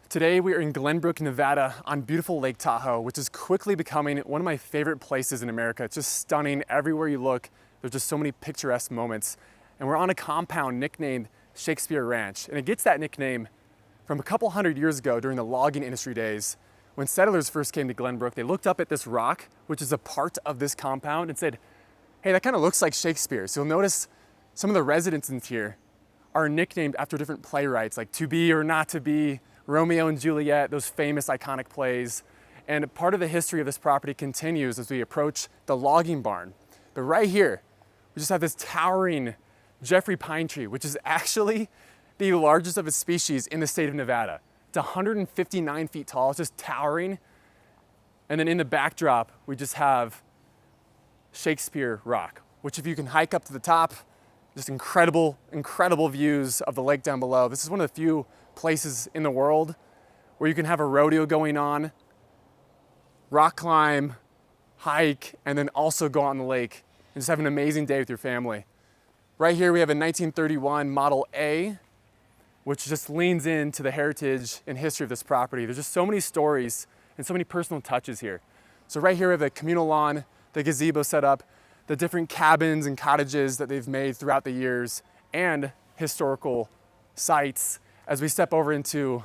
Today we are in Glenbrook, Nevada on beautiful Lake Tahoe, which is quickly becoming one of my favorite places in America. It's just stunning everywhere you look. There's just so many picturesque moments. And we're on a compound nicknamed Shakespeare Ranch. And it gets that nickname from a couple hundred years ago during the logging industry days. When settlers first came to Glenbrook, they looked up at this rock, which is a part of this compound, and said, hey, that kind of looks like Shakespeare. So you'll notice some of the residents in here are nicknamed after different playwrights, like To Be or Not to Be, Romeo and Juliet, those famous iconic plays. And part of the history of this property continues as we approach the logging barn. But right here, we just have this towering Jeffrey pine tree, which is actually the largest of its species in the state of Nevada. It's 159 feet tall, it's just towering. And then in the backdrop, we just have Shakespeare Rock, which if you can hike up to the top, just incredible, incredible views of the lake down below. This is one of the few places in the world where you can have a rodeo going on, rock climb, hike, and then also go out on the lake and just have an amazing day with your family. Right here we have a 1931 Model A, which just leans into the heritage and history of this property. There's just so many stories and so many personal touches here. So right here we have a communal lawn, the gazebo set up, the different cabins and cottages that they've made throughout the years, and historical sites as we step over into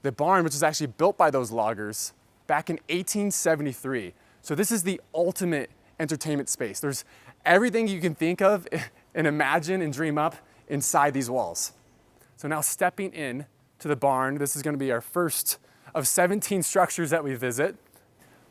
the barn, which was actually built by those loggers back in 1873. So this is the ultimate entertainment space. There's everything you can think of and imagine and dream up inside these walls. So now stepping in to the barn, this is going to be our first of 17 structures that we visit.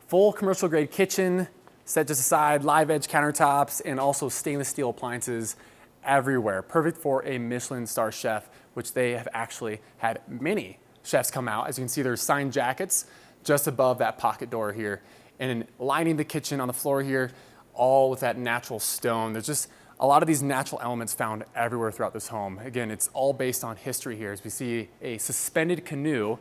Full commercial grade kitchen, set just aside, live edge countertops, and also stainless steel appliances everywhere. Perfect for a Michelin star chef, which they have actually had many chefs come out. As you can see, there's signed jackets just above that pocket door here. And lining the kitchen on the floor here, all with that natural stone. There's just a lot of these natural elements found everywhere throughout this home. Again, it's all based on history here, as we see a suspended canoe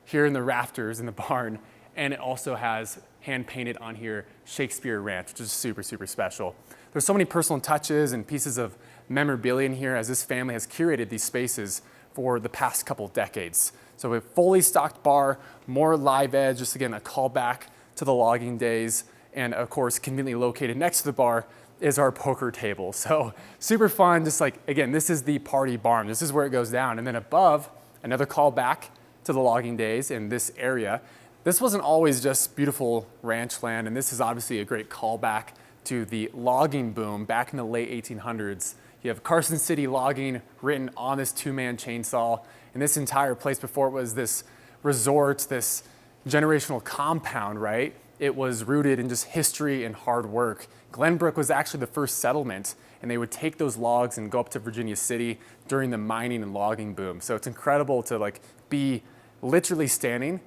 here in the rafters in the barn, and it also has hand painted on here Shakespeare Ranch, which is super, super special. There's so many personal touches and pieces of memorabilia in here as this family has curated these spaces for the past couple decades. So a fully stocked bar, more live edge, just again, a callback to the logging days, and of course, conveniently located next to the bar is our poker table. So super fun, just like, again, this is the party barn. This is where it goes down. And then above, another callback to the logging days in this area. This wasn't always just beautiful ranch land, and this is obviously a great callback to the logging boom back in the late 1800s. You have Carson City logging written on this two-man chainsaw, and this entire place before it was this resort, this generational compound, right? It was rooted in just history and hard work. Glenbrook was actually the first settlement, and they would take those logs and go up to Virginia City during the mining and logging boom. So it's incredible to be literally standing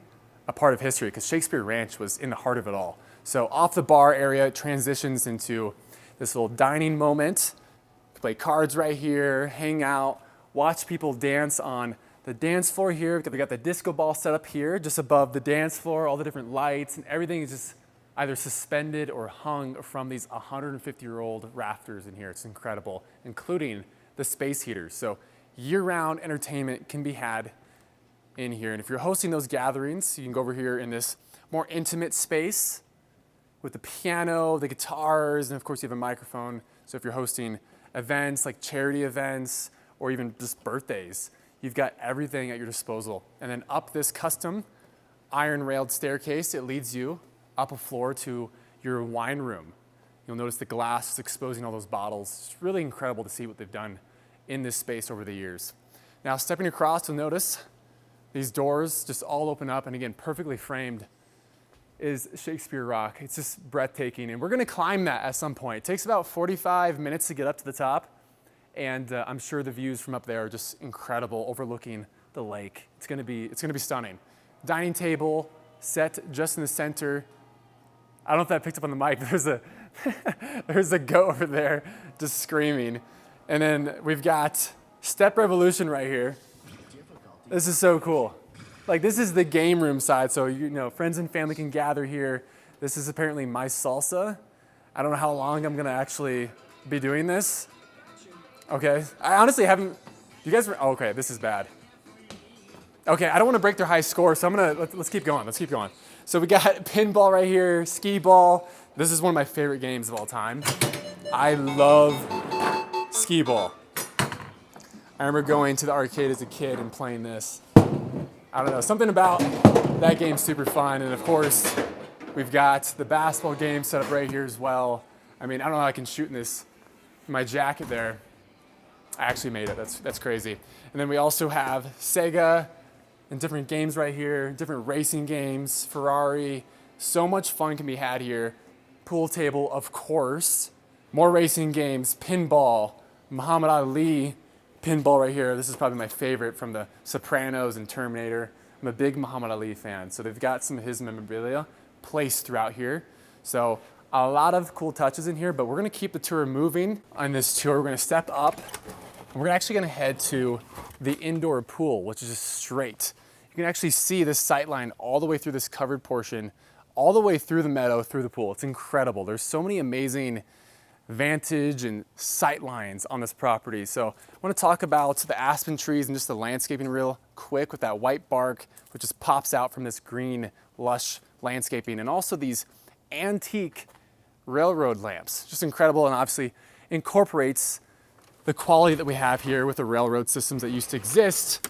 a part of history, because Shakespeare Ranch was in the heart of it all. So off the bar area, it transitions into this little dining moment. You can play cards right here, hang out, watch people dance on the dance floor here. We got the disco ball set up here, just above the dance floor, all the different lights, and everything is just either suspended or hung from these 150-year-old rafters in here. It's incredible, including the space heaters. So year-round entertainment can be had in here. And if you're hosting those gatherings, you can go over here in this more intimate space with the piano, the guitars, and of course you have a microphone. So if you're hosting events like charity events or even just birthdays, you've got everything at your disposal. And then up this custom iron railed staircase, it leads you up a floor to your wine room. You'll notice the glass is exposing all those bottles. It's really incredible to see what they've done in this space over the years. Now stepping across, you'll notice these doors just all open up, and again, perfectly framed is Shakespeare Rock. It's just breathtaking, and we're gonna climb that at some point. It takes about 45 minutes to get up to the top, and I'm sure the views from up there are just incredible, overlooking the lake. It's gonna be stunning. Dining table set just in the center. I don't know if that picked up on the mic, but there's a goat over there just screaming. And then we've got Step Revolution right here. This is so cool. This is the game room side, so friends and family can gather here. This is apparently my salsa. I don't know how long I'm gonna actually be doing this. Okay, I honestly haven't, you guys, okay, this is bad. Okay, I don't want to break their high score, so let's keep going. Let's keep going. So we got pinball right here, skee ball. This is one of my favorite games of all time. I love skee ball. I remember going to the arcade as a kid and playing this. I don't know, something about that game's super fun. And of course, we've got the basketball game set up right here as well. I mean, I don't know how I can shoot in this, in my jacket there. I actually made it, that's crazy. And then we also have Sega and different games right here, different racing games, Ferrari. So much fun can be had here. Pool table, of course. More racing games, pinball, Muhammad Ali pinball right here. This is probably my favorite from The Sopranos and Terminator. I'm a big Muhammad Ali fan, so they've got some of his memorabilia placed throughout here. So a lot of cool touches in here, but we're gonna keep the tour moving on this tour. We're gonna step up, and we're actually gonna head to the indoor pool, which is just straight. You can actually see this sight line all the way through this covered portion, all the way through the meadow, through the pool. It's incredible. There's so many amazing vantage and sight lines on this property. So I want to talk about the aspen trees and just the landscaping real quick with that white bark, which just pops out from this green, lush landscaping, and also these antique railroad lamps. Just incredible, and obviously incorporates the quality that we have here with the railroad systems that used to exist,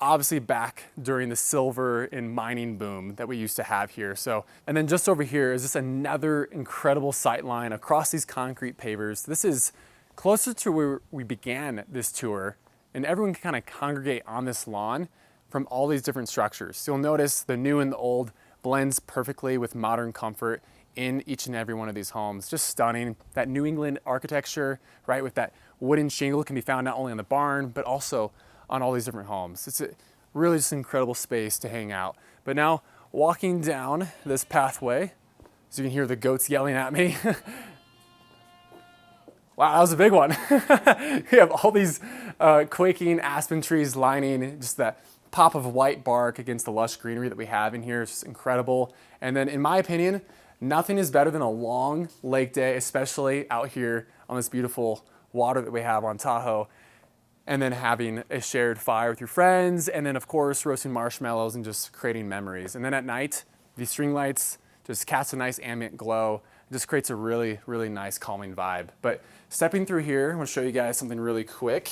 obviously back during the silver and mining boom that we used to have here. So, and then just over here is just another incredible sight line across these concrete pavers. This is closer to where we began this tour, and everyone can kind of congregate on this lawn from all these different structures. So you'll notice the new and the old blends perfectly with modern comfort in each and every one of these homes. Just stunning. That New England architecture, right, with that wooden shingle can be found not only on the barn, but also on all these different homes. It's a really just incredible space to hang out. But now walking down this pathway, so you can hear the goats yelling at me. Wow, that was a big one. We have all these quaking aspen trees lining just that pop of white bark against the lush greenery that we have in here. It's just incredible. And then in my opinion, nothing is better than a long lake day, especially out here on this beautiful water that we have on Tahoe. And then having a shared fire with your friends, and then of course roasting marshmallows and just creating memories. And then at night, these string lights just cast a nice ambient glow. It just creates a really, really nice calming vibe. But stepping through here, I'm gonna show you guys something really quick.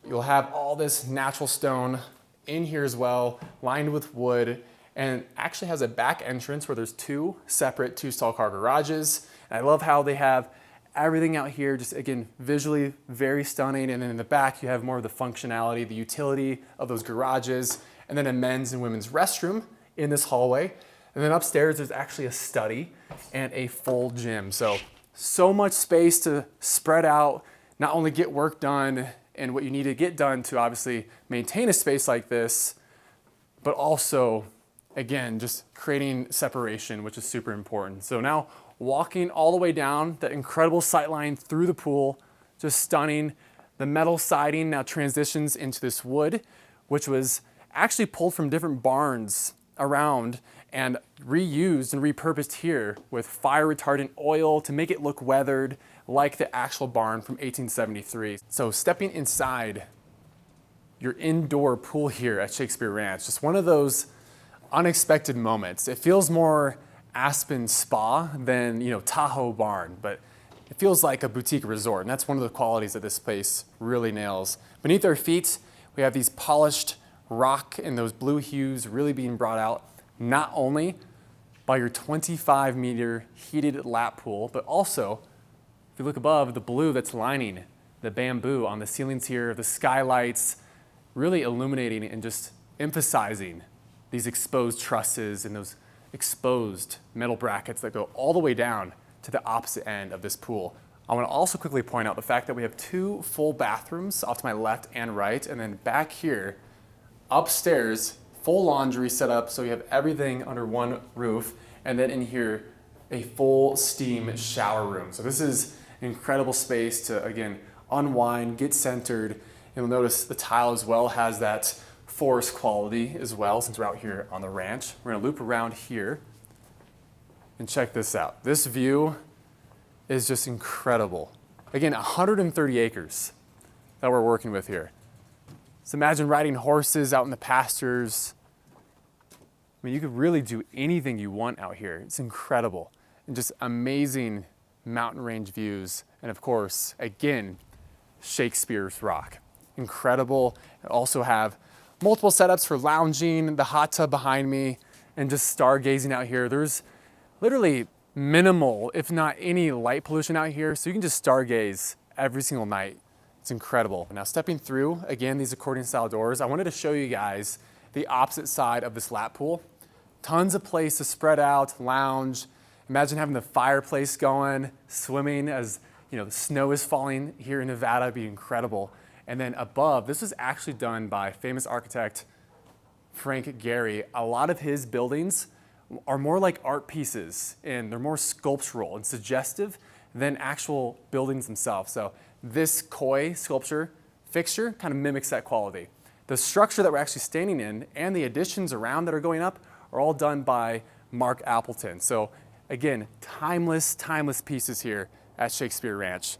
You'll have all this natural stone in here as well, lined with wood, and actually has a back entrance where there's two separate two-stall car garages. And I love how they have everything out here, just again, visually very stunning. And then in the back, you have more of the functionality, the utility of those garages, and then a men's and women's restroom in this hallway. And then upstairs, there's actually a study and a full gym. So much space to spread out, not only get work done and what you need to get done to obviously maintain a space like this, but also, again, just creating separation, which is super important. So now, walking all the way down that incredible sight line through the pool, just stunning. The metal siding now transitions into this wood, which was actually pulled from different barns around and reused and repurposed here with fire retardant oil to make it look weathered like the actual barn from 1873. So stepping inside your indoor pool here at Shakespeare Ranch, just one of those unexpected moments. It feels more Aspen Spa than, Tahoe Barn, but it feels like a boutique resort, and that's one of the qualities that this place really nails. Beneath our feet, we have these polished rock and those blue hues really being brought out not only by your 25-meter heated lap pool, but also, if you look above, the blue that's lining the bamboo on the ceilings here, the skylights, really illuminating and just emphasizing these exposed trusses and those exposed metal brackets that go all the way down to the opposite end of this pool. I want to also quickly point out the fact that we have two full bathrooms off to my left and right, and then back here, upstairs, full laundry set up so you have everything under one roof, and then in here, a full steam shower room. So this is an incredible space to, again, unwind, get centered. You'll notice the tile as well has that forest quality as well, since we're out here on the ranch. We're gonna loop around here and check this out. This view is just incredible. Again, 130 acres that we're working with here. So imagine riding horses out in the pastures. I mean, you could really do anything you want out here. It's incredible. And just amazing mountain range views. And of course, again, Shakespeare's Rock. Incredible. I also have multiple setups for lounging, the hot tub behind me, and just stargazing out here. There's literally minimal, if not any, light pollution out here, so you can just stargaze every single night. It's incredible. Now stepping through, again, these accordion style doors, I wanted to show you guys the opposite side of this lap pool. Tons of place to spread out, lounge. Imagine having the fireplace going, swimming as the snow is falling here in Nevada. It'd be incredible. And then above, this was actually done by famous architect Frank Gehry. A lot of his buildings are more like art pieces, and they're more sculptural and suggestive than actual buildings themselves. So this koi sculpture fixture kind of mimics that quality. The structure that we're actually standing in and the additions around that are going up are all done by Marc Appleton. So again, timeless pieces here at Shakespeare Ranch.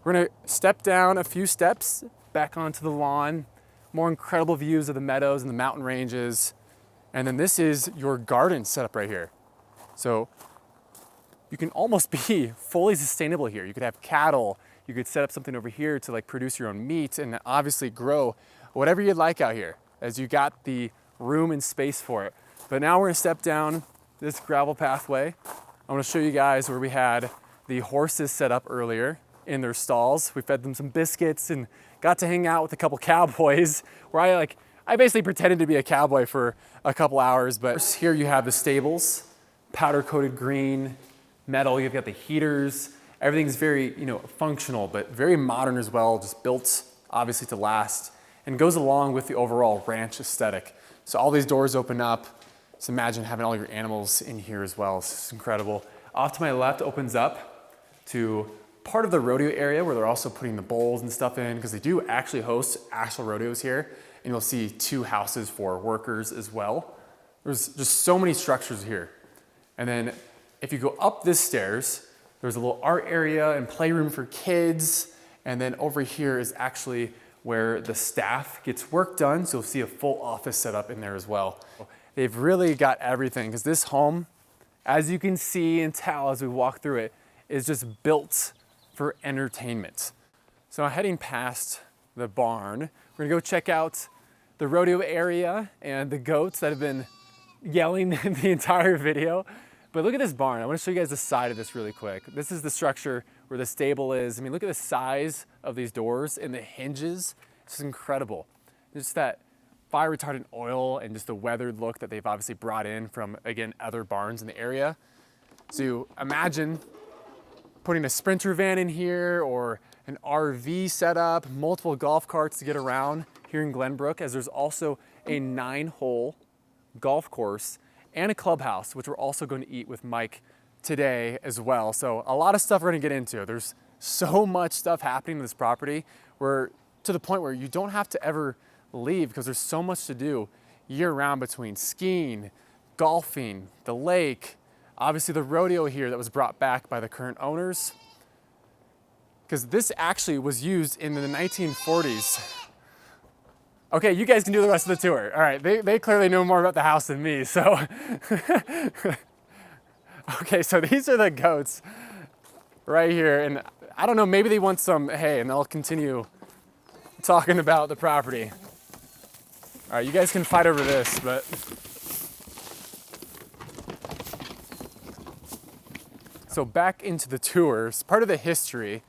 We're gonna step down a few steps back onto the lawn, more incredible views of the meadows and the mountain ranges. And then this is your garden setup right here. So you can almost be fully sustainable here. You could have cattle, you could set up something over here to produce your own meat and obviously grow whatever you'd like out here as you got the room and space for it. But now we're gonna step down this gravel pathway. I wanna show you guys where we had the horses set up earlier in their stalls. We fed them some biscuits and got to hang out with a couple cowboys where I basically pretended to be a cowboy for a couple hours. But here you have the stables, powder coated green, metal. You've got the heaters. Everything's very, functional, but very modern as well, just built obviously to last and goes along with the overall ranch aesthetic. So all these doors open up. So imagine having all your animals in here as well. It's incredible. Off to my left opens up to part of the rodeo area where they're also putting the bowls and stuff in, because they do actually host actual rodeos here. And you'll see 2 houses for workers as well. There's just so many structures here. And then if you go up this stairs, there's a little art area and playroom for kids. And then over here is actually where the staff gets work done. So you'll see a full office set up in there as well. They've really got everything, because this home, as you can see and tell as we walk through it, is just built for entertainment. So heading past the barn, we're gonna go check out the rodeo area and the goats that have been yelling the entire video. But look at this barn. I wanna show you guys the side of this really quick. This is the structure where the stable is. I mean, look at the size of these doors and the hinges. It's just incredible. Just that fire retardant oil and just the weathered look that they've obviously brought in from, again, other barns in the area. So imagine putting a Sprinter van in here or an RV setup, multiple golf carts to get around here in Glenbrook, as there's also a 9-hole golf course and a clubhouse, which we're also going to eat with Mike today as well. So a lot of stuff we're gonna get into. There's so much stuff happening in this property to the point where you don't have to ever leave, because there's so much to do year round between skiing, golfing, the lake, obviously the rodeo here that was brought back by the current owners, because this actually was used in the 1940s. Okay, you guys can do the rest of the tour. All right, they clearly know more about the house than me, so. Okay, so these are the goats right here, and I don't know, maybe they want some hay, and they'll continue talking about the property. All right, you guys can fight over this, but. So back into the tours, part of the history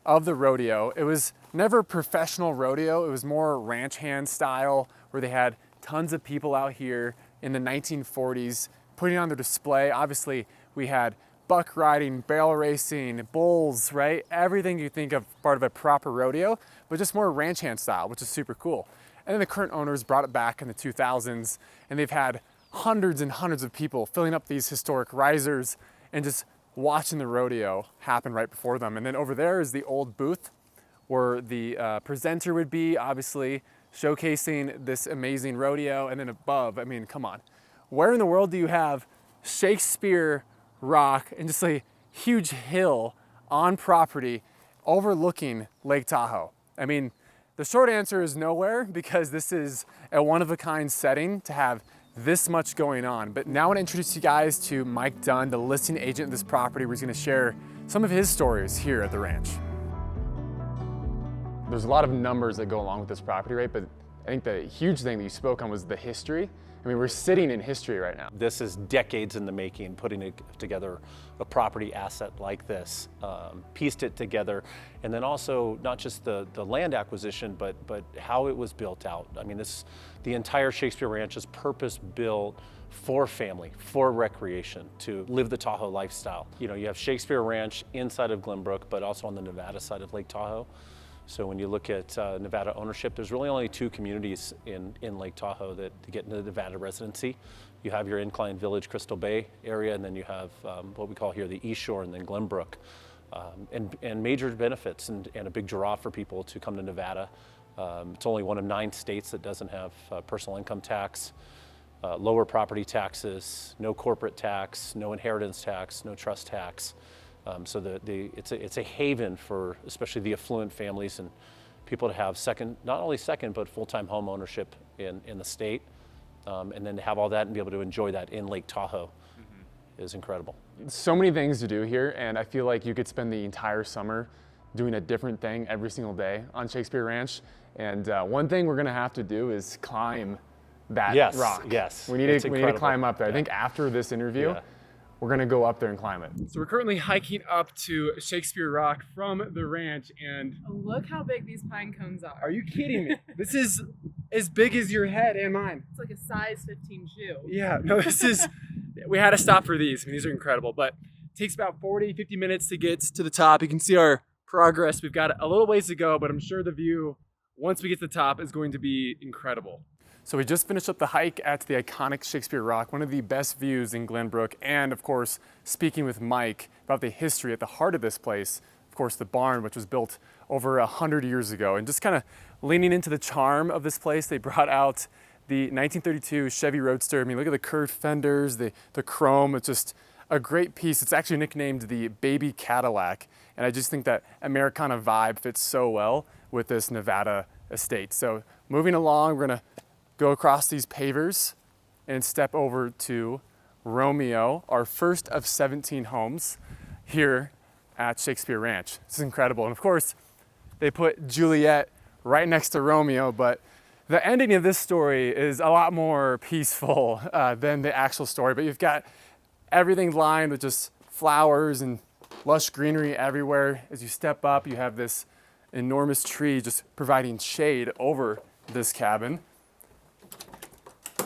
of the rodeo, it was never professional rodeo. It was more ranch hand style, where they had tons of people out here in the 1940s putting on their display. Obviously, we had buck riding, barrel racing, bulls, right? Everything you think of part of a proper rodeo, but just more ranch hand style, which is super cool. And then the current owners brought it back in the 2000s, and they've had hundreds and hundreds of people filling up these historic risers and just watching the rodeo happen right before them. And then over there is the old booth where the presenter would be, obviously showcasing this amazing rodeo. And then above, I mean, come on, where in the world do you have Shakespeare Rock and just a huge hill on property overlooking Lake Tahoe? I mean, The short answer is nowhere, because this is a one-of-a-kind setting to have this much going on. But now I want to introduce you guys to Mike Dunn, the listing agent of this property, where he's going to share some of his stories here at the ranch. There's a lot of numbers that go along with this property, right? But I think the huge thing that you spoke on was the history. I mean, we're sitting in history right now. This is decades in the making, putting together a property asset like this, pieced it together, and then also not just the land acquisition, but how it was built out. I mean, the entire Shakespeare Ranch is purpose-built for family, for recreation, to live the Tahoe lifestyle. You know, you have Shakespeare Ranch inside of Glenbrook, but also on the Nevada side of Lake Tahoe. So when you look at Nevada ownership, there's really only two communities in Lake Tahoe that get into Nevada residency. You have your Incline Village, Crystal Bay area, and then you have what we call here the East Shore, and then Glenbrook. And major benefits and a big draw for people to come to Nevada. It's only one of 9 states that doesn't have personal income tax, lower property taxes, no corporate tax, no inheritance tax, no trust tax. So it's a haven for especially the affluent families and people to have not only second, but full-time home ownership in the state. And then to have all that and be able to enjoy that in Lake Tahoe is incredible. So many things to do here, and I feel like you could spend the entire summer doing a different thing every single day on Shakespeare Ranch. And one thing we're gonna have to do is climb that rock. Yes, we need to climb up there. Yeah. I think after this interview, we're gonna go up there and climb it. So we're currently hiking up to Shakespeare Rock from the ranch, and look how big these pine cones are. Are you kidding me? This is as big as your head and mine. It's like a size 15 shoe. Yeah, no, we had to stop for these. I mean, these are incredible, but it takes about 40, 50 minutes to get to the top. You can see our progress. We've got a little ways to go, but I'm sure the view, once we get to the top, is going to be incredible. So we just finished up the hike at the iconic Shakespeare Rock, one of the best views in Glenbrook, and of course, speaking with Mike about the history at the heart of this place, of course, the barn, which was built over 100 years ago. And just kind of leaning into the charm of this place, they brought out the 1932 Chevy Roadster. I mean, look at the curved fenders, the chrome. It's just a great piece. It's actually nicknamed the Baby Cadillac. And I just think that Americana vibe fits so well with this Nevada estate. So moving along, we're gonna go across these pavers and step over to Romeo, our first of 17 homes here at Shakespeare Ranch. This is incredible. And of course, they put Juliet right next to Romeo, but the ending of this story is a lot more peaceful than the actual story. But you've got everything lined with just flowers and lush greenery everywhere. As you step up, you have this enormous tree just providing shade over this cabin.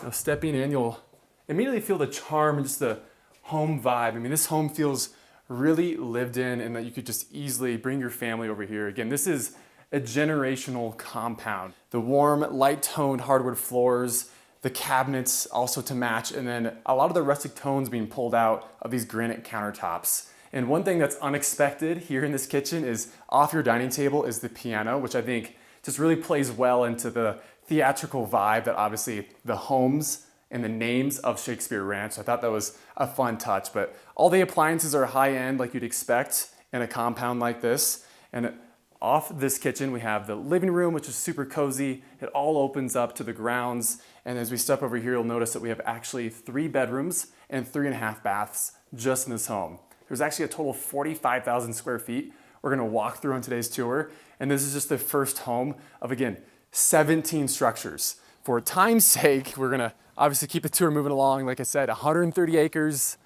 Now stepping in, you'll immediately feel the charm and just the home vibe. I mean, this home feels really lived in, and that you could just easily bring your family over here. Again, this is a generational compound. The warm, light-toned hardwood floors, the cabinets also to match, and then a lot of the rustic tones being pulled out of these granite countertops. And one thing that's unexpected here in this kitchen is off your dining table is the piano, which I think just really plays well into the theatrical vibe that obviously the homes and the names of Shakespeare Ranch. So I thought that was a fun touch, but all the appliances are high-end like you'd expect in a compound like this. And off this kitchen, we have the living room, which is super cozy. It all opens up to the grounds. And as we step over here, you'll notice that we have actually 3 bedrooms and 3.5 baths just in this home. There's actually a total of 45,000 square feet we're gonna walk through on today's tour. And this is just the first home of, again, 17 structures. For time's sake, we're gonna obviously keep the tour moving along. Like I said, 130 acres,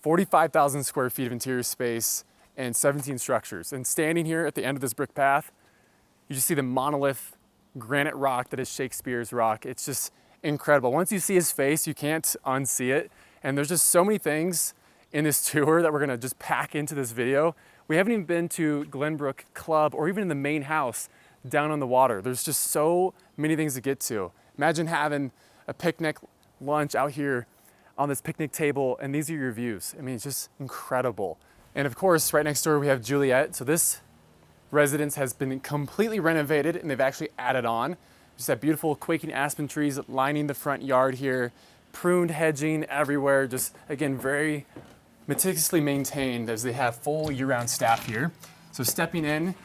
45,000 square feet of interior space, and 17 structures. And standing here at the end of this brick path, you just see the monolith granite rock that is Shakespeare's rock. It's just incredible. Once you see his face, you can't unsee it. And there's just so many things in this tour that we're gonna just pack into this video. We haven't even been to Glenbrook Club or even in the main house down on the water. There's just so many things to get to. Imagine having a picnic lunch out here on this picnic table, and these are your views. I mean, it's just incredible. And of course, right next door we have Juliet. So this residence has been completely renovated, and they've actually added on. Just have beautiful quaking aspen trees lining the front yard here, pruned hedging everywhere, just again, very meticulously maintained as they have full year-round staff here. So stepping in,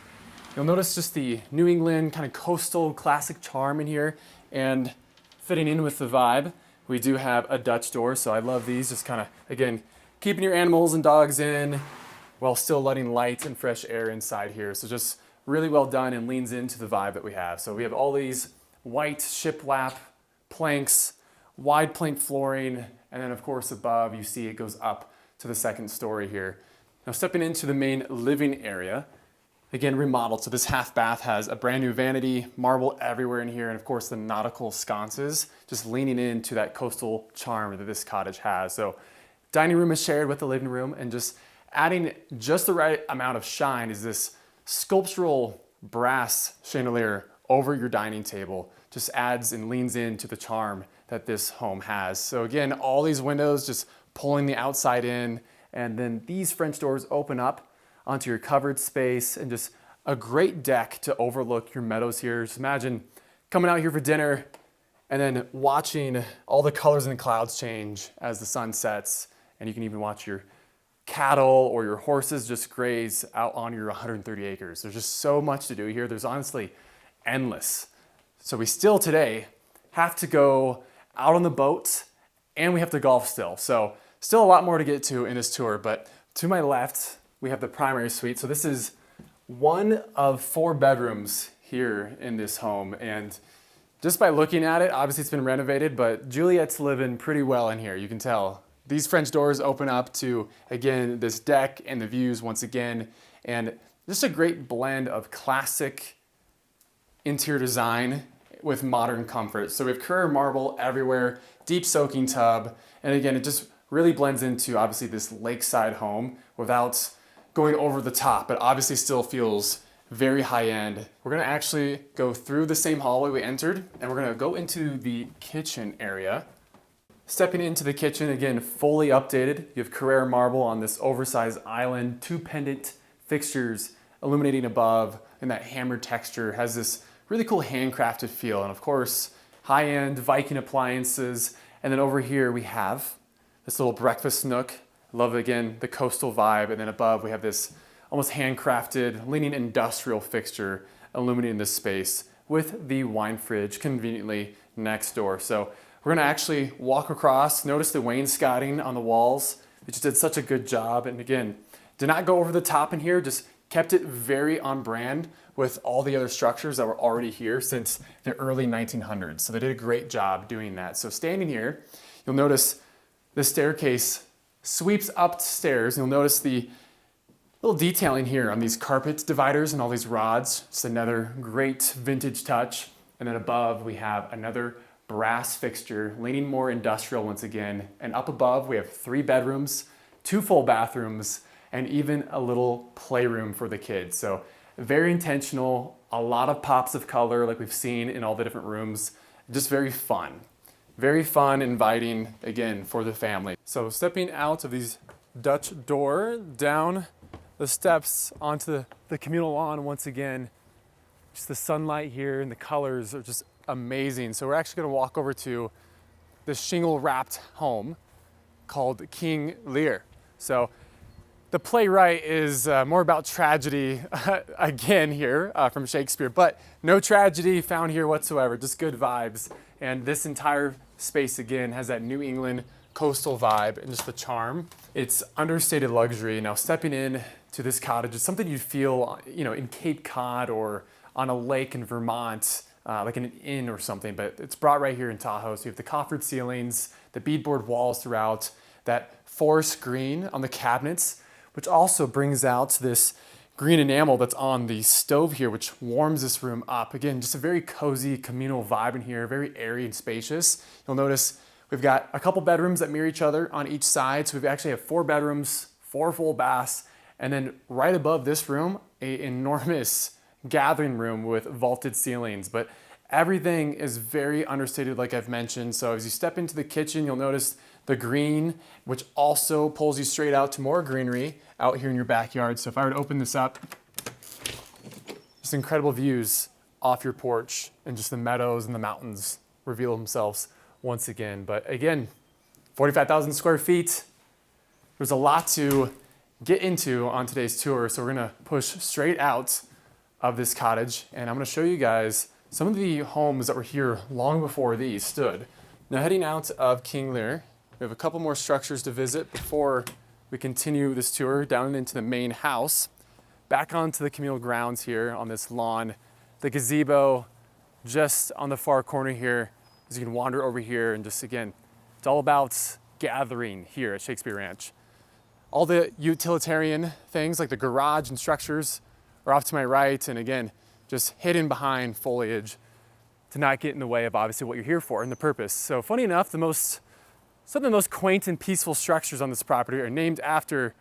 You'll notice just the New England kind of coastal classic charm in here, and fitting in with the vibe, we do have a Dutch door, so I love these, just kind of, again, keeping your animals and dogs in while still letting light and fresh air inside here. So just really well done and leans into the vibe that we have. So we have all these white shiplap planks, wide plank flooring, and then of course above you see it goes up to the second story here. Now stepping into the main living area, again remodeled. So this half bath has a brand new vanity, marble everywhere in here, and of course the nautical sconces, just leaning into that coastal charm that this cottage has. So dining room is shared with the living room, and just adding just the right amount of shine is this sculptural brass chandelier over your dining table. Just adds and leans into the charm that this home has. So again, all these windows just pulling the outside in, and then these French doors open up onto your covered space, and just a great deck to overlook your meadows here. Just imagine coming out here for dinner and then watching all the colors in the clouds change as the sun sets, and you can even watch your cattle or your horses just graze out on your 130 acres. There's just so much to do here. There's honestly endless. So we still today have to go out on the boat, and we have to golf still. So still a lot more to get to in this tour, but to my left, we have the primary suite. So this is one of 4 bedrooms here in this home. And just by looking at it, obviously it's been renovated, but Juliet's living pretty well in here. You can tell. These French doors open up to, again, this deck and the views once again, and just a great blend of classic interior design with modern comfort. So we have Carrara marble everywhere, deep soaking tub, and again, it just really blends into obviously this lakeside home without going over the top, but obviously still feels very high end. We're gonna actually go through the same hallway we entered, and we're gonna go into the kitchen area. Stepping into the kitchen, again, fully updated. You have Carrara marble on this oversized island, 2 pendant fixtures illuminating above, and that hammered texture has this really cool handcrafted feel. And of course, high-end Viking appliances. And then over here we have this little breakfast nook. Love, again, the coastal vibe. And then above we have this almost handcrafted, leaning industrial fixture illuminating this space with the wine fridge conveniently next door. So we're gonna actually walk across. Notice the wainscoting on the walls. They just did such a good job. And again, did not go over the top in here, just kept it very on brand with all the other structures that were already here since the early 1900s. So they did a great job doing that. So standing here, you'll notice the staircase sweeps upstairs. You'll notice the little detailing here on these carpet dividers and all these rods. Just another great vintage touch. And then above we have another brass fixture, leaning more industrial once again. And up above, we have 3 bedrooms, 2 full bathrooms, and even a little playroom for the kids. So very intentional, a lot of pops of color like we've seen in all the different rooms. Just very fun, inviting, again, for the family. So stepping out of these Dutch door, down the steps onto the communal lawn once again. Just the sunlight here and the colors are just amazing. So we're actually gonna walk over to this shingle wrapped home called King Lear. So the playwright is more about tragedy again here from Shakespeare, but no tragedy found here whatsoever, just good vibes. And this entire space again has that New England coastal vibe and just the charm. It's understated luxury. Now stepping in to this cottage is something you'd feel, in Cape Cod or on a lake in Vermont, like in an inn or something, but it's brought right here in Tahoe. So you have the coffered ceilings, the beadboard walls throughout, that forest green on the cabinets, which also brings out this green enamel that's on the stove here, which warms this room up. Again, just a very cozy communal vibe in here, very airy and spacious. You'll notice we've got a couple bedrooms that mirror each other on each side. So we actually have 4 bedrooms, 4 full baths, and then right above this room, an enormous gathering room with vaulted ceilings. But everything is very understated, like I've mentioned. So as you step into the kitchen, you'll notice the green, which also pulls you straight out to more greenery out here in your backyard. So if I were to open this up, just incredible views off your porch, and just the meadows and the mountains reveal themselves once again. But again, 45,000 square feet. There's a lot to get into on today's tour, so we're gonna push straight out of this cottage, and I'm gonna show you guys some of the homes that were here long before these stood. Now heading out of King Lear, we have a couple more structures to visit before we continue this tour down into the main house. Back onto the communal grounds here on this lawn. The gazebo just on the far corner here, as you can wander over here and just again, it's all about gathering here at Shakespeare Ranch. All the utilitarian things like the garage and structures are off to my right, and again, just hidden behind foliage to not get in the way of obviously what you're here for and the purpose. So funny enough, some of the most quaint and peaceful structures on this property are named after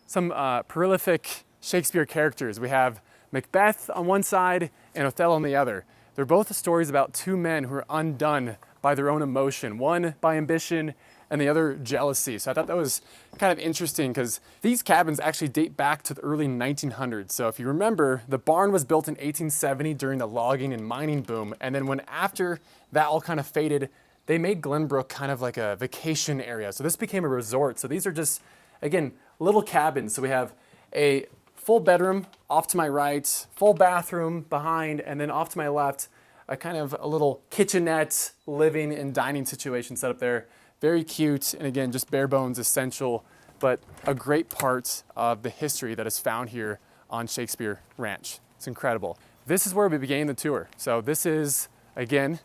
some prolific Shakespeare characters. We have Macbeth on one side and Othello on the other. They're both stories about two men who are undone by their own emotion, one by ambition and the other jealousy. So I thought that was kind of interesting because these cabins actually date back to the early 1900s. So if you remember, the barn was built in 1870 during the logging and mining boom. And then when after that all kind of faded, they made Glenbrook kind of like a vacation area. So this became a resort. So these are just, again, little cabins. So we have a full bedroom off to my right, full bathroom behind, and then off to my left, a kind of a little kitchenette living and dining situation set up there. Very cute, and again, just bare bones essential, but a great part of the history that is found here on Shakespeare Ranch. It's incredible. This is where we began the tour. So this is, again,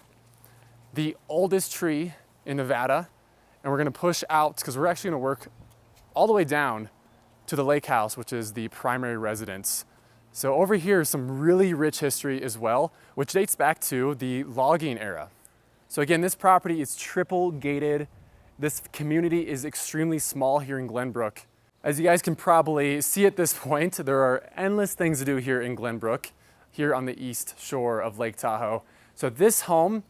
the oldest tree in Nevada, and we're gonna push out, because we're actually gonna work all the way down to the lake house, which is the primary residence. So over here is some really rich history as well, which dates back to the logging era. So again, this property is triple gated. This community is extremely small here in Glenbrook. As you guys can probably see at this point, there are endless things to do here in Glenbrook, here on the east shore of Lake Tahoe. So this home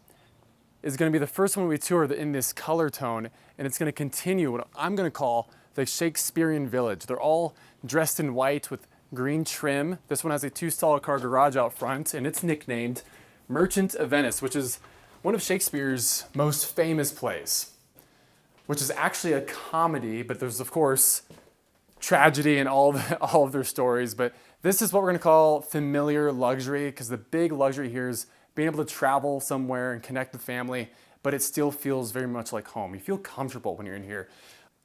is gonna be the first one we tour in this color tone, and it's gonna continue what I'm gonna call the Shakespearean Village. They're all dressed in white with green trim. This one has a 2-stall car garage out front, and it's nicknamed Merchant of Venice, which is one of Shakespeare's most famous plays, which is actually a comedy, but there's of course tragedy in all of their stories. But this is what we're gonna call familiar luxury, because the big luxury here is being able to travel somewhere and connect with family, but it still feels very much like home. You feel comfortable when you're in here.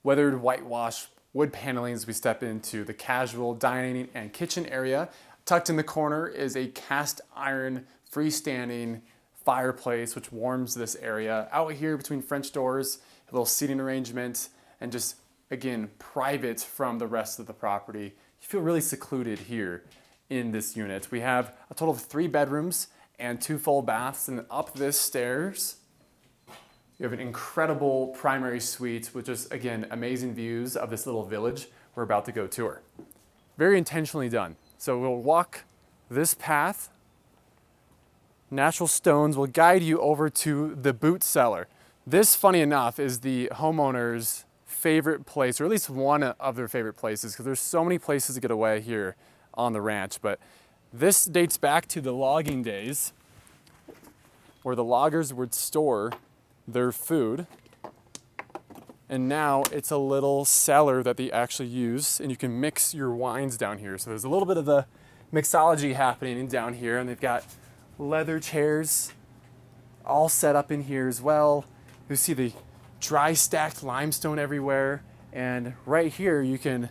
Weathered whitewash wood paneling as we step into the casual dining and kitchen area. Tucked in the corner is a cast iron freestanding fireplace which warms this area. Out here between French doors, a little seating arrangement, and just, again, private from the rest of the property. You feel really secluded here in this unit. We have a total of 3 bedrooms and 2 full baths, and up this stairs, you have an incredible primary suite with just, again, amazing views of this little village we're about to go tour. Very intentionally done. So we'll walk this path. Natural stones will guide you over to the boot cellar. This, funny enough, is the homeowner's favorite place, or at least one of their favorite places, because there's so many places to get away here on the ranch. But this dates back to the logging days, where the loggers would store their food, and now it's a little cellar that they actually use, and you can mix your wines down here. So there's a little bit of the mixology happening down here, and they've got leather chairs all set up in here as well. You see the dry stacked limestone everywhere, and right here you can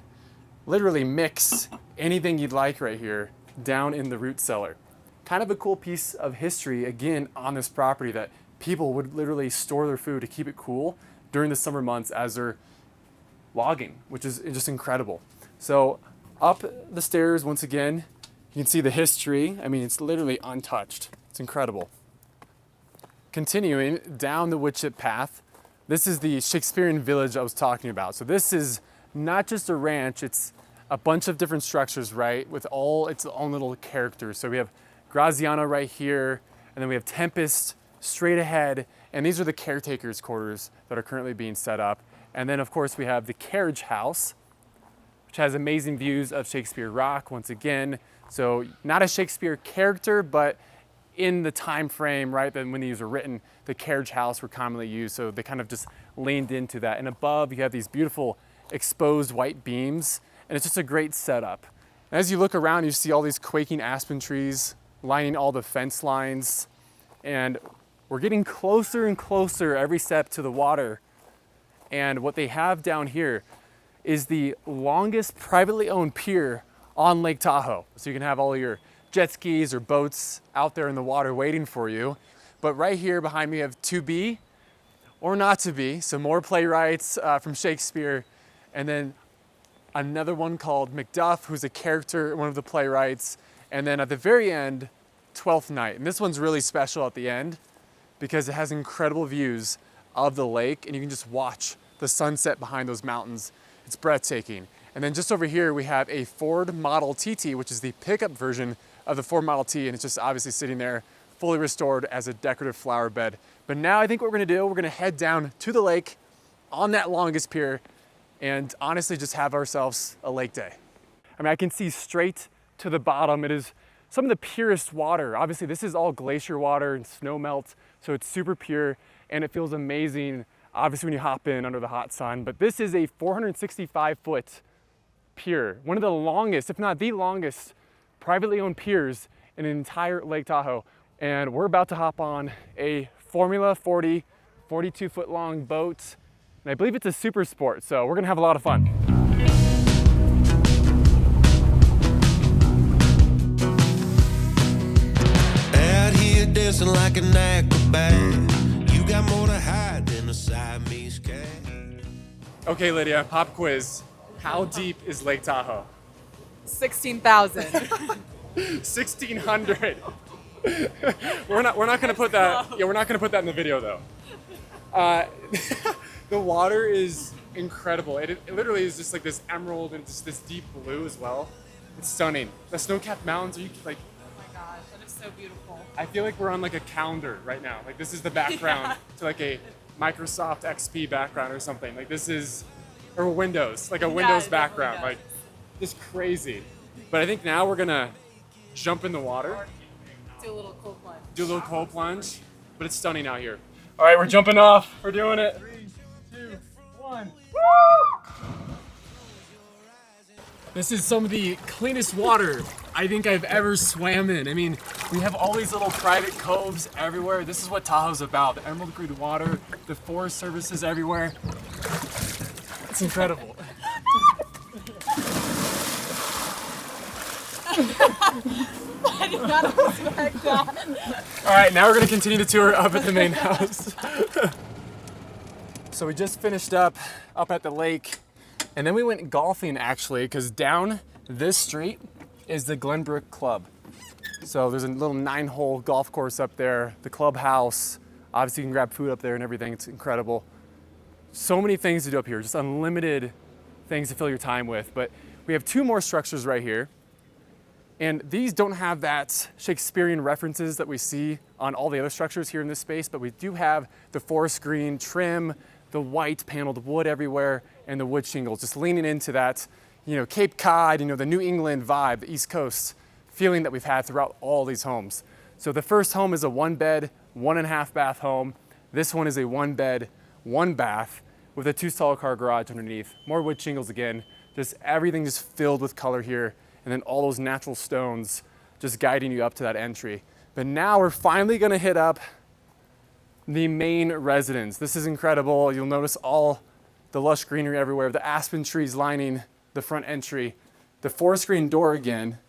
literally mix anything you'd like right here down in the root cellar. Kind of a cool piece of history, again, on this property, that people would literally store their food to keep it cool during the summer months as they're logging, which is just incredible. So up the stairs, once again, you can see the history. I mean, it's literally untouched. It's incredible. Continuing down the woodchip path, this is the Shakespearean Village I was talking about. So this is not just a ranch, it's a bunch of different structures, right, with all its own little characters. So we have Graziano right here, and then we have Tempest straight ahead, and these are the caretakers' quarters that are currently being set up. And then of course we have the carriage house, which has amazing views of Shakespeare Rock once again. So not a Shakespeare character, but in the time frame, right, then when these were written, the carriage house were commonly used, so they kind of just leaned into that. And above you have these beautiful exposed white beams, and it's just a great setup. As you look around, you see all these quaking aspen trees lining all the fence lines, and we're getting closer and closer every step to the water. And what they have down here is the longest privately owned pier on Lake Tahoe. So you can have all your jet skis or boats out there in the water waiting for you. But right here behind me, we have To Be or Not to Be, some more playwrights from Shakespeare, and then another one called Macbeth, who's a character, one of the playwrights, and then at the very end, Twelfth Night. And this one's really special at the end because it has incredible views of the lake, and you can just watch the sunset behind those mountains. It's breathtaking. And then just over here, we have a Ford Model TT, which is the pickup version of the Ford Model T, and it's just obviously sitting there fully restored as a decorative flower bed. But now I think what we're gonna do, we're gonna head down to the lake on that longest pier and honestly just have ourselves a lake day. I mean, I can see straight to the bottom. It is some of the purest water. Obviously, this is all glacier water and snow melt, so it's super pure and it feels amazing, obviously, when you hop in under the hot sun. But this is a 465-foot pier, one of the longest, if not the longest, privately owned piers in the entire Lake Tahoe. And we're about to hop on a Formula 40, 42-foot long boat. And I believe it's a super sport, so we're gonna have a lot of fun. Out here dancing like an acrobat. You got more to hide than a Siamese cat. Okay, Lydia, pop quiz. How deep is Lake Tahoe? 16,000. 1,600. we're not gonna put that. Yeah, we're not gonna put that in the video though. The water is incredible. It literally is just like this emerald and just this deep blue as well. It's stunning. The snow-capped mountains. Are you like? Oh my gosh, that is so beautiful. I feel like we're on like a calendar right now. Like this is the background to like a Microsoft XP background or something. Like this is, or Windows, like a Windows background. does. Like just crazy. But I think now we're gonna jump in the water. Do a little cold plunge. Do a little cold plunge, but it's stunning out here. All right, we're jumping off. We're doing it. 3, 2, 1. Woo! This is some of the cleanest water I think I've ever swam in. I mean, we have all these little private coves everywhere. This is what Tahoe's about. The emerald green water, the forest services everywhere. It's incredible. I did not expect that. All right, now we're gonna continue the tour up at the main house. So we just finished up at the lake, and then we went golfing actually, because down this street is the Glenbrook Club. So there's a little 9-hole golf course up there, the clubhouse. Obviously you can grab food up there and everything, it's incredible. So many things to do up here, just unlimited things to fill your time with. But we have 2 more structures right here. And these don't have that Shakespearean references that we see on all the other structures here in this space, but we do have the forest green trim, the white paneled wood everywhere, and the wood shingles, just leaning into that, Cape Cod, the New England vibe, the East Coast feeling that we've had throughout all these homes. So the first home is a 1-bed, 1.5 bath home. This one is a 1-bed, 1 bath with a 2-stall car garage underneath. More wood shingles again, just everything just filled with color here. And then all those natural stones just guiding you up to that entry. But now we're finally gonna hit up the main residence. This is incredible. You'll notice all the lush greenery everywhere, the aspen trees lining the front entry, the forest green door again.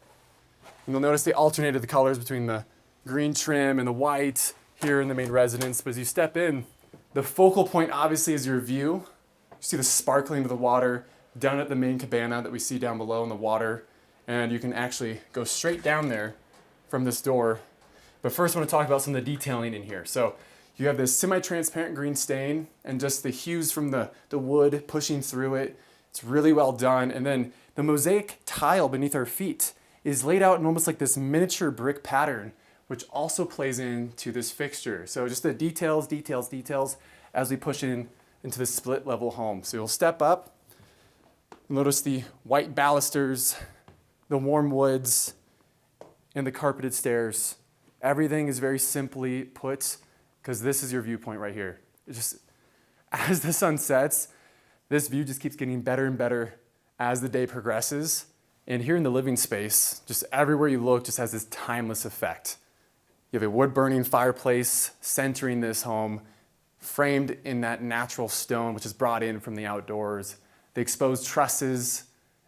And you'll notice they alternated the colors between the green trim and the white here in the main residence. But as you step in, the focal point obviously is your view. You see the sparkling of the water down at the main cabana that we see down below in the water. And you can actually go straight down there from this door. But first I want to talk about some of the detailing in here. So you have this semi-transparent green stain and just the hues from the wood pushing through it. It's really well done. And then the mosaic tile beneath our feet is laid out in almost like this miniature brick pattern, which also plays into this fixture. So just the details as we push into the split level home. So you'll step up, notice the white balusters, the warm woods, and the carpeted stairs. Everything is very simply put because this is your viewpoint right here. It just, as the sun sets, this view just keeps getting better and better as the day progresses. And here in the living space, just everywhere you look just has this timeless effect. You have a wood-burning fireplace centering this home, framed in that natural stone, which is brought in from the outdoors. The exposed trusses,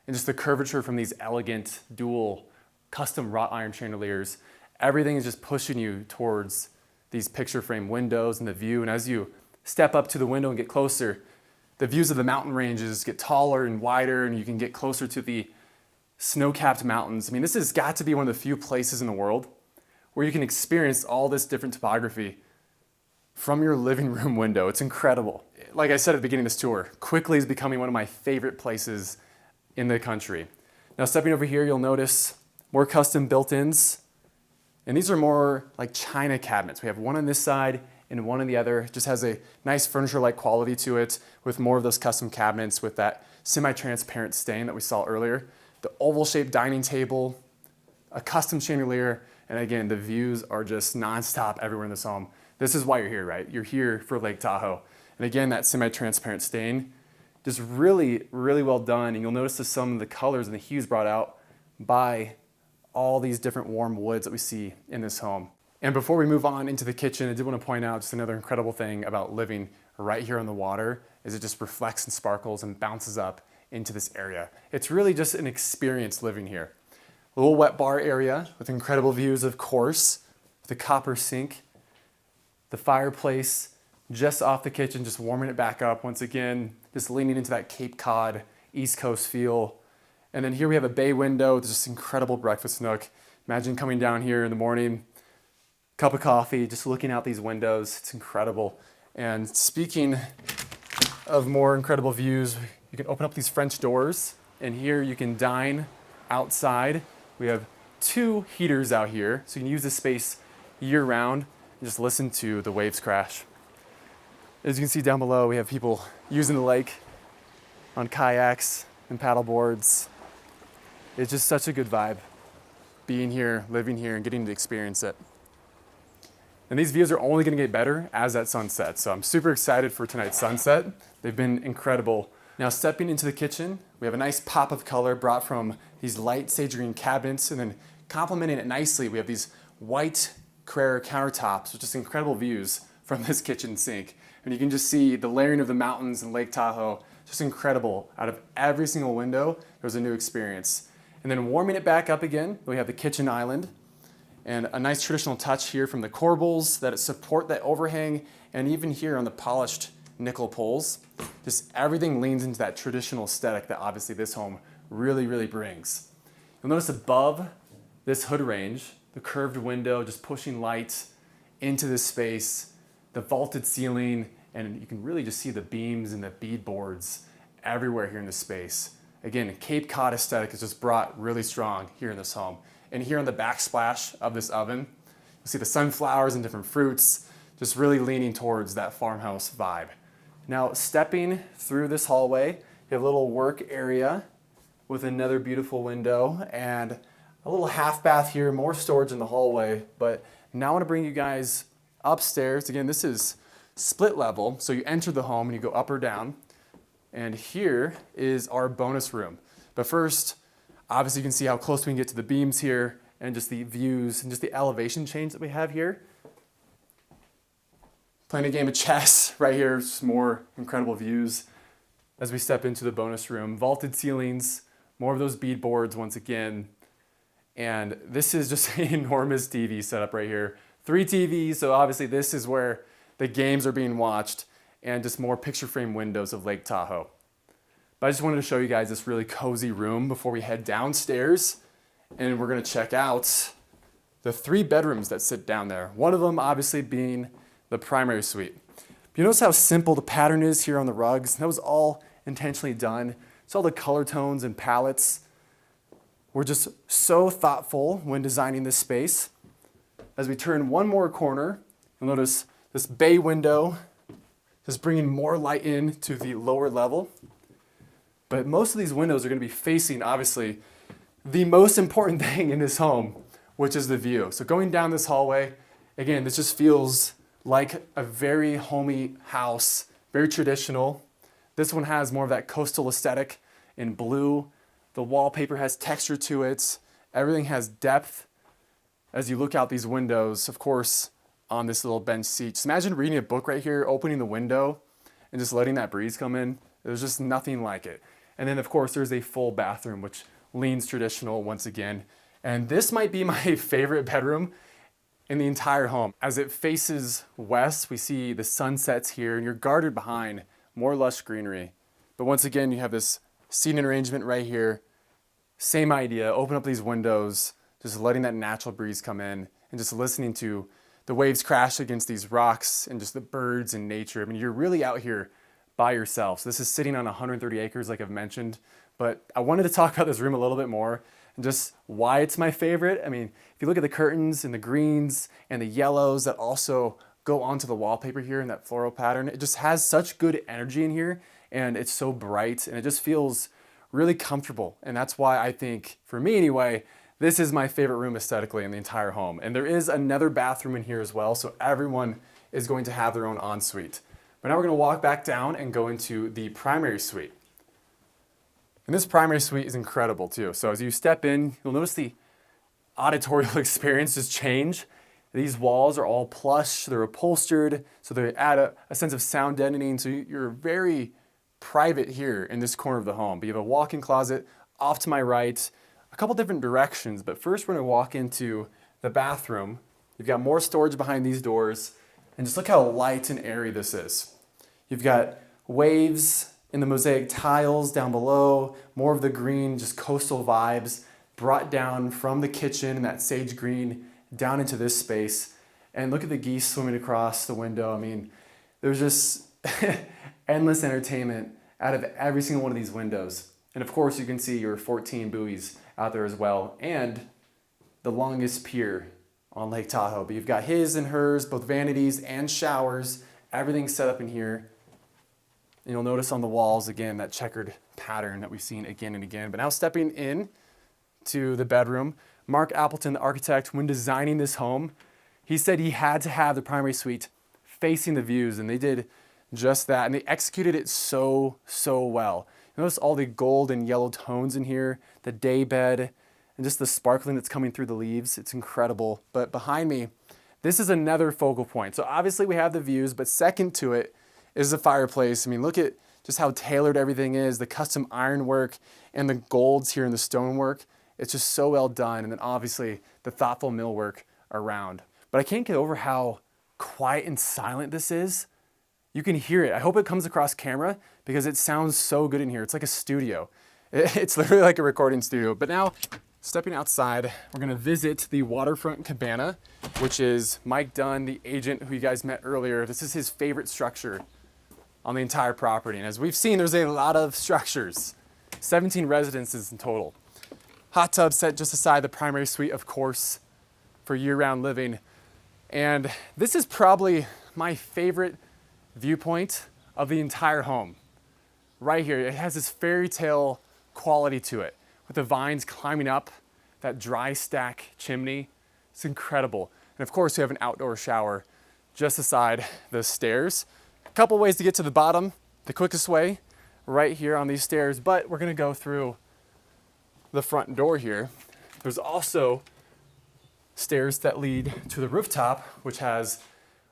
and just the curvature from these elegant dual custom wrought iron chandeliers. Everything is just pushing you towards these picture frame windows and the view. And as you step up to the window and get closer, the views of the mountain ranges get taller and wider, and you can get closer to the snow-capped mountains. I mean, this has got to be one of the few places in the world where you can experience all this different topography from your living room window. It's incredible. Like I said at the beginning of this tour, quickly is becoming one of my favorite places in the country. Now, stepping over here, you'll notice more custom built-ins, and these are more like china cabinets. We have one on this side and one on the other. It just has a nice furniture-like quality to it with more of those custom cabinets with that semi-transparent stain that we saw earlier. The oval-shaped dining table, a custom chandelier, and again, the views are just nonstop everywhere in this home. This is why you're here, right? You're here for Lake Tahoe. And again, that semi-transparent stain, just really, really well done. And you'll notice that some of the colors and the hues brought out by all these different warm woods that we see in this home. And before we move on into the kitchen, I did want to point out just another incredible thing about living right here on the water is it just reflects and sparkles and bounces up into this area. It's really just an experience living here. A little wet bar area with incredible views, of course, the copper sink, the fireplace just off the kitchen, just warming it back up once again, just leaning into that Cape Cod East Coast feel. And then here we have a bay window with this incredible breakfast nook. Imagine coming down here in the morning, cup of coffee, just looking out these windows. It's incredible. And speaking of more incredible views, you can open up these French doors, and here you can dine outside. We have 2 heaters out here, so you can use this space year-round and just listen to the waves crash. As you can see down below, we have people using the lake on kayaks and paddle boards. It's just such a good vibe being here, living here, and getting to experience it. And these views are only going to get better as that sun sets, so I'm super excited for tonight's sunset. They've been incredible. Now, stepping into the kitchen, we have a nice pop of color brought from these light sage green cabinets, and then complementing it nicely, we have these white Carrera countertops with just incredible views from this kitchen sink. And you can just see the layering of the mountains and Lake Tahoe, just incredible. Out of every single window, there's a new experience. And then warming it back up again, we have the kitchen island, and a nice traditional touch here from the corbels that support that overhang, and even here on the polished nickel poles. Just everything leans into that traditional aesthetic that obviously this home really, really brings. You'll notice above this hood range, the curved window just pushing light into this space, the vaulted ceiling, and you can really just see the beams and the beadboards everywhere here in this space. Again, Cape Cod aesthetic is just brought really strong here in this home. And here on the backsplash of this oven, you'll see the sunflowers and different fruits, just really leaning towards that farmhouse vibe. Now, stepping through this hallway, you have a little work area with another beautiful window and a little half bath here, more storage in the hallway. But now I want to bring you guys upstairs. Again, this is split level, so you enter the home and you go up or down. And here is our bonus room. But first, obviously you can see how close we can get to the beams here and just the views and just the elevation change that we have here. Playing a game of chess right here, just more incredible views as we step into the bonus room. Vaulted ceilings, more of those beadboards once again. And this is just an enormous TV setup right here. 3 TVs, so obviously this is where the games are being watched, and just more picture frame windows of Lake Tahoe. But I just wanted to show you guys this really cozy room before we head downstairs, and we're gonna check out the 3 bedrooms that sit down there. One of them obviously being the primary suite. You notice how simple the pattern is here on the rugs? That was all intentionally done. So all the color tones and palettes were just so thoughtful when designing this space. As we turn one more corner, you'll notice this bay window just bringing more light in to the lower level. But most of these windows are going to be facing, obviously, the most important thing in this home, which is the view. So going down this hallway, again, this just feels like a very homey house, very traditional. This one has more of that coastal aesthetic in blue The wallpaper has texture to it. Everything has depth as you look out these windows, of course, on this little bench seat. Just imagine reading a book right here, opening the window, and just letting that breeze come in. There's just nothing like it. And then, of course, there's a full bathroom, which leans traditional once again. And this might be my favorite bedroom in the entire home. As it faces west, we see the sunsets here, and you're guarded behind more lush greenery. But once again, you have this seating arrangement right here. Same idea, open up these windows, just letting that natural breeze come in, and just listening to the waves crash against these rocks and just the birds and nature. I mean, you're really out here by yourself. So this is sitting on 130 acres, like I've mentioned. But I wanted to talk about this room a little bit more and just why it's my favorite. I mean, if you look at the curtains and the greens and the yellows that also go onto the wallpaper here in that floral pattern, it just has such good energy in here, and it's so bright, and it just feels really comfortable. And that's why I think, for me anyway, this is my favorite room aesthetically in the entire home. And there is another bathroom in here as well, so everyone is going to have their own ensuite. But now we're gonna walk back down and go into the primary suite. And this primary suite is incredible too. So as you step in, you'll notice the auditorial experience just change. These walls are all plush, they're upholstered, so they add a sense of sound deadening. So you're very private here in this corner of the home. But you have a walk-in closet off to my right, a couple different directions. But first we're gonna walk into the bathroom. You've got more storage behind these doors, and just look how light and airy this is. You've got waves in the mosaic tiles down below, more of the green, just coastal vibes brought down from the kitchen and that sage green down into this space. And look at the geese swimming across the window. I mean, there's just endless entertainment out of every single one of these windows. And of course, you can see your 14 buoys out there as well, and the longest pier on Lake Tahoe. But you've got his and hers, both vanities and showers, everything set up in here. And you'll notice on the walls, again, that checkered pattern that we've seen again and again. But now stepping in to the bedroom, Marc Appleton, the architect, when designing this home, he said he had to have the primary suite facing the views, and they did just that. And they executed it so well. Notice all the gold and yellow tones in here, the day bed, and just the sparkling that's coming through the leaves. It's incredible. But behind me, this is another focal point. So obviously we have the views, but second to it is the fireplace. I mean, look at just how tailored everything is, the custom ironwork and the golds here in the stonework. It's just so well done. And then obviously the thoughtful millwork around. But I can't get over how quiet and silent this is. You can hear it. I hope it comes across camera because it sounds so good in here. It's like a studio. It's literally like a recording studio. But now, stepping outside, we're gonna visit the Waterfront Cabana, which is Mike Dunn, the agent who you guys met earlier. This is his favorite structure on the entire property. And as we've seen, there's a lot of structures, 17 residences in total. Hot tub set just aside the primary suite, of course, for year-round living. And this is probably my favorite viewpoint of the entire home. Right here, it has this fairy tale quality to it, with the vines climbing up that dry stack chimney. It's incredible. And of course, we have an outdoor shower just aside the stairs. A couple ways to get to the bottom. The quickest way, right here on these stairs, but we're gonna go through the front door here. There's also stairs that lead to the rooftop, which has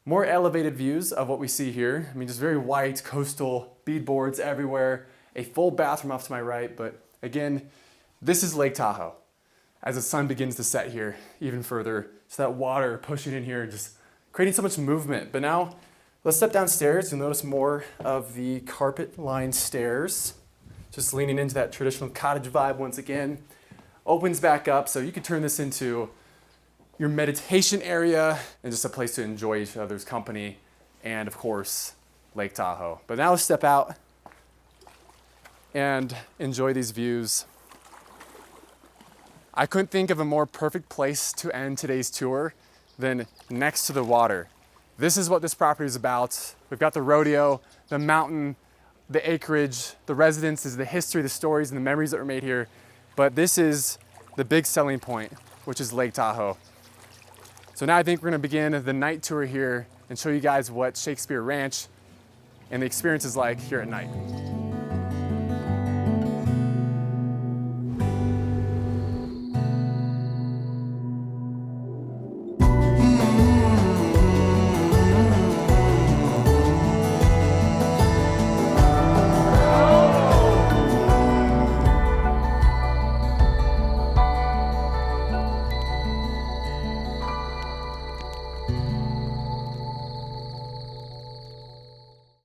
more elevated views of what we see here. I mean, just very white, coastal beadboards everywhere, a full bathroom off to my right, but again, this is Lake Tahoe as the sun begins to set here even further. So that water pushing in here, just creating so much movement. But now, let's step downstairs. You'll notice more of the carpet-lined stairs, just leaning into that traditional cottage vibe once again. Opens back up, so you could turn this into your meditation area and just a place to enjoy each other's company and, of course, Lake Tahoe. But now let's step out and enjoy these views. I couldn't think of a more perfect place to end today's tour than next to the water. This is what this property is about. We've got the rodeo, the mountain, the acreage, the residences, the history, the stories, and the memories that were made here. But this is the big selling point, which is Lake Tahoe. So now I think we're gonna begin the night tour here and show you guys what Shakespeare Ranch and the experience is like here at night.